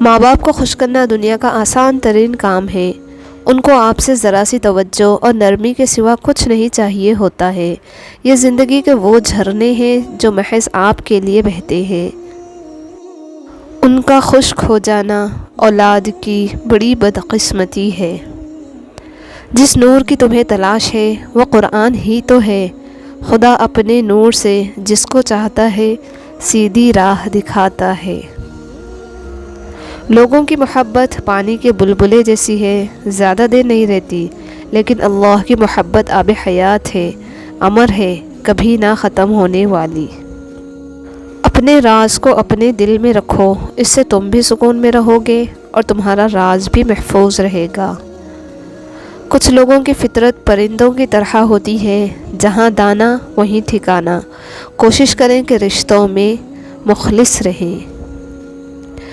ماں باپ کو خوش کرنا دنیا کا آسان ترین کام ہے۔ ان کو آپ سے ذرا سی توجہ اور نرمی کے سوا کچھ نہیں چاہیے ہوتا ہے۔ یہ زندگی کے وہ جھرنے ہیں جو محض آپ کے لیے بہتے ہیں۔ ان کا خشک ہو جانا اولاد کی بڑی بدقسمتی ہے۔ جس نور کی تمہیں تلاش ہے وہ قرآن ہی تو ہے۔ خدا اپنے نور سے جس کو چاہتا ہے سیدھی راہ دکھاتا ہے۔ لوگوں کی محبت پانی کے بلبلے جیسی ہے، زیادہ دیر نہیں رہتی، لیکن اللہ کی محبت آب حیات ہے، امر ہے، کبھی نہ ختم ہونے والی۔ اپنے راز کو اپنے دل میں رکھو، اس سے تم بھی سکون میں رہو گے اور تمہارا راز بھی محفوظ رہے گا۔ کچھ لوگوں کی فطرت پرندوں کی طرح ہوتی ہے، جہاں دانا وہیں ٹھکانا۔ کوشش کریں کہ رشتوں میں مخلص رہیں۔